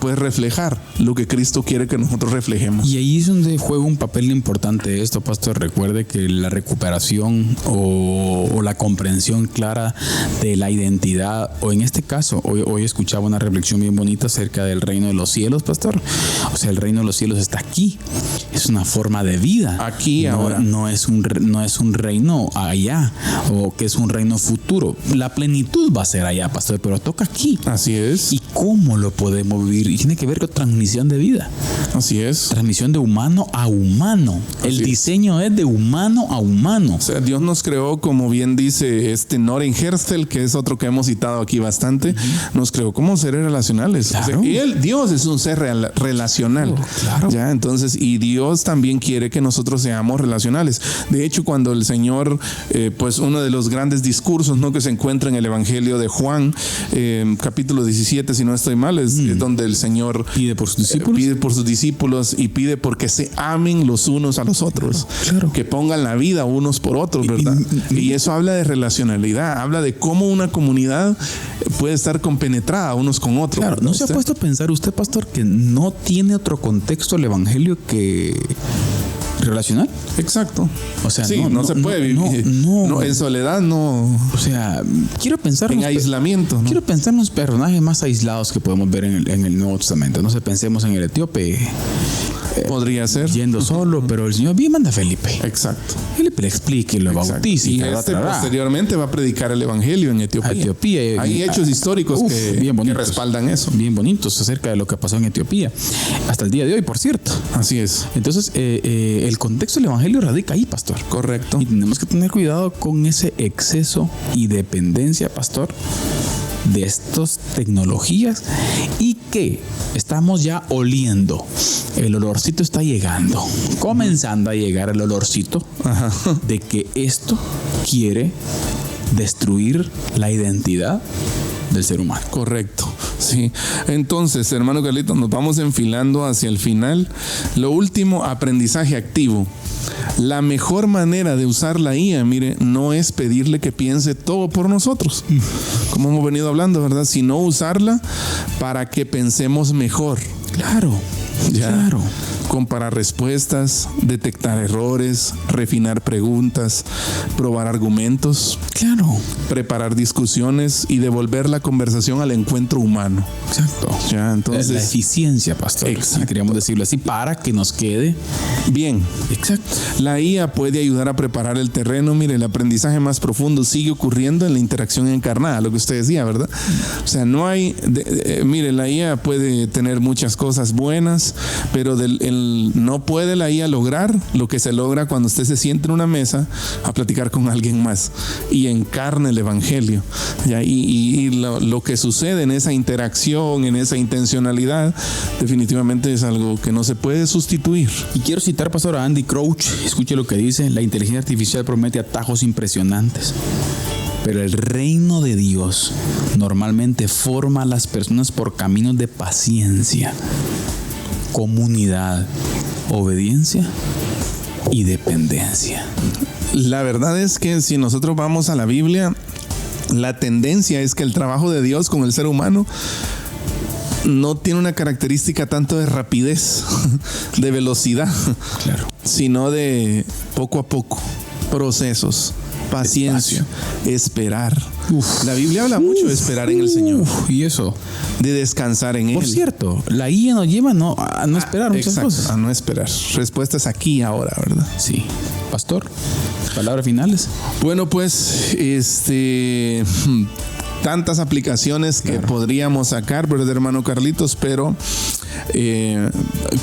pues reflejar lo que Cristo quiere que nosotros reflejemos. Y ahí es donde juega un papel importante esto, pastor. Recuerde que la recuperación o la comprensión clara de la identidad, o en este caso, hoy escuchaba una reflexión bien bonita acerca del reino de los cielos, pastor. O sea, el reino de los cielos está aquí. Es una forma de vida. Aquí, ahora. No es un reino allá, o que es un reino futuro. La plenitud va a ser allá, pastor, pero toca aquí. Así es. ¿Y cómo lo podemos vivir? Y tiene que ver con transmisión de vida. Así es. Transmisión de humano a humano. El diseño es de humano a humano. O sea, Dios nos creó, como bien dice Noren Herzfeld, que es otro que hemos citado aquí bastante, nos creó como seres relacionales. Claro. O sea, y Dios es un ser relacional. Claro. Ya, entonces, y Dios también quiere que nosotros seamos relacionales. De hecho, cuando el Señor, pues uno de los grandes discursos, ¿no?, que se encuentra en el Evangelio de Juan, capítulo 17, si no estoy mal, es donde el Señor pide por sus discípulos, y pide porque se amen los unos a los otros. Claro. Que pongan la vida unos por otros, ¿verdad? Y eso habla de relacionalidad, habla de cómo una comunidad puede estar compenetrada unos con otros. Claro, ¿no se ha puesto a pensar usted, pastor, que no tiene otro contexto el evangelio que relacional? Exacto. O sea, sí, no se puede vivir. No, en soledad no. O sea, quiero pensar en aislamiento. ¿No? Quiero pensar en los personajes más aislados que podemos ver en el Nuevo Testamento. No sé, pensemos en el etíope. Podría ser. Yendo solo, pero el Señor bien manda a Felipe. Exacto. Felipe le explica y lo bautiza. Y posteriormente va a predicar el evangelio en Etiopía. Hay hechos históricos que respaldan eso. Bien bonitos acerca de lo que pasó en Etiopía. Hasta el día de hoy, por cierto. Así es. Entonces, el contexto del evangelio radica ahí, pastor. Correcto. Y tenemos que tener cuidado con ese exceso y dependencia, pastor, de estas tecnologías, y que estamos ya oliendo. El olorcito está llegando, comenzando a llegar el olorcito de que esto quiere destruir la identidad del ser humano. Correcto. Sí. Entonces, hermano Carlito, nos vamos enfilando hacia el final. Lo último, aprendizaje activo. La mejor manera de usar la IA, mire, no es pedirle que piense todo por nosotros, como hemos venido hablando, ¿verdad? Sino usarla para que pensemos mejor. Claro. Claro. Comparar respuestas, detectar errores, refinar preguntas, probar argumentos. Claro. Preparar discusiones y devolver la conversación al encuentro humano. Exacto. Ya, entonces, la eficiencia, pastor. Exacto. Queríamos decirlo así para que nos quede bien. Exacto. La IA puede ayudar a preparar el terreno. Mire, el aprendizaje más profundo sigue ocurriendo en la interacción encarnada, lo que usted decía, ¿verdad? O sea, no hay... mire, la IA puede tener muchas cosas buenas, pero no puede la IA lograr lo que se logra cuando usted se siente en una mesa a platicar con alguien más y encarna el evangelio. ¿Ya? Y lo que sucede en esa interacción, en esa intencionalidad, definitivamente es algo que no se puede sustituir. Y quiero citar, pastor, a Andy Crouch. Escuche lo que dice: la inteligencia artificial promete atajos impresionantes, pero el reino de Dios normalmente forma a las personas por caminos de paciencia, comunidad, obediencia y dependencia. La verdad es que si nosotros vamos a la Biblia, la tendencia es que el trabajo de Dios con el ser humano no tiene una característica tanto de rapidez, de velocidad, claro, sino de poco a poco, procesos, paciencia, esperar. La Biblia habla mucho de esperar en el Señor. Y eso, de descansar en Él. Por cierto, la IA nos lleva a no esperar muchas cosas. A no esperar. Respuestas aquí y ahora, ¿verdad? Sí. Pastor, palabras finales. Bueno, pues, tantas aplicaciones que podríamos sacar, ¿verdad, hermano Carlitos? Pero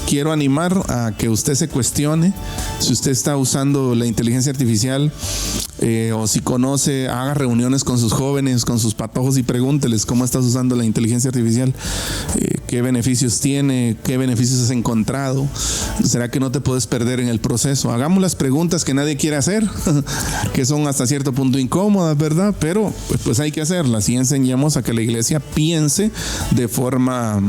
quiero animar a que usted se cuestione si usted está usando la inteligencia artificial, o si conoce, haga reuniones con sus jóvenes, con sus patojos, y pregúnteles cómo estás usando la inteligencia artificial, qué beneficios tiene, qué beneficios has encontrado. ¿Será que no te puedes perder en el proceso? Hagamos las preguntas que nadie quiere hacer, que son hasta cierto punto incómodas, ¿verdad? Pero pues hay que hacerlas, y enseñamos a que la iglesia piense de forma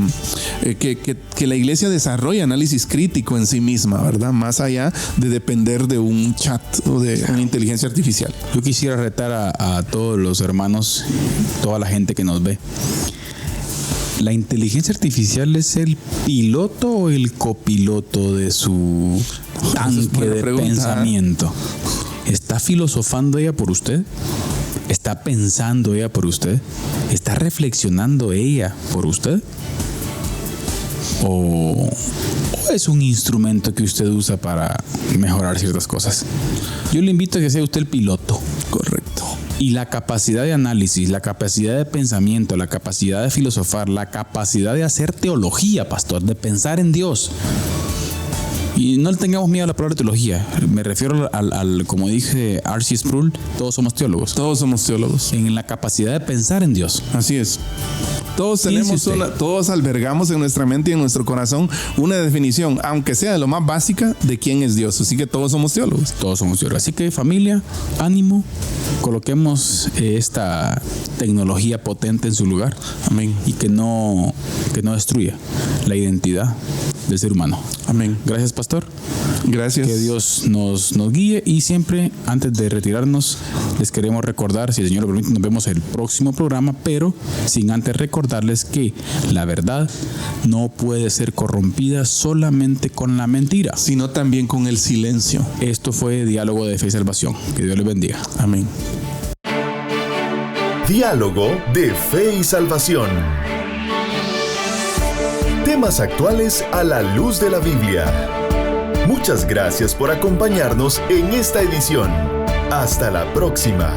que la iglesia desarrolle análisis crítico en sí misma, ¿verdad? Más allá de depender de un chat o de una inteligencia artificial. Yo quisiera retar a todos los hermanos, toda la gente que nos ve. ¿La inteligencia artificial es el piloto o el copiloto de su tanque de pensamiento? ¿Está filosofando ella por usted? ¿Está pensando ella por usted? ¿Está reflexionando ella por usted? ¿O es un instrumento que usted usa para mejorar ciertas cosas? Yo le invito a que sea usted el piloto. Correcto. Y la capacidad de análisis, la capacidad de pensamiento, la capacidad de filosofar, la capacidad de hacer teología, pastor, de pensar en Dios. Y no le tengamos miedo a la palabra teología. Me refiero al como dije R.C. Sproul, todos somos teólogos. Todos somos teólogos. En la capacidad de pensar en Dios. Así es. Todos tenemos todos albergamos en nuestra mente y en nuestro corazón una definición, aunque sea de lo más básica, de quién es Dios. Así que todos somos teólogos. Todos somos teólogos. Así que familia, ánimo, coloquemos esta tecnología potente en su lugar. Amén. Y que no destruya la identidad del ser humano. Amén. Gracias, pastor. Gracias. Que Dios nos guíe, y siempre antes de retirarnos les queremos recordar, si el Señor lo permite, nos vemos en el próximo programa, pero sin antes recordarles que la verdad no puede ser corrompida solamente con la mentira, sino también con el silencio. Esto fue Diálogo de Fe y Salvación. Que Dios les bendiga. Amén. Diálogo de Fe y Salvación. Temas actuales a la luz de la Biblia. Muchas gracias por acompañarnos en esta edición. Hasta la próxima.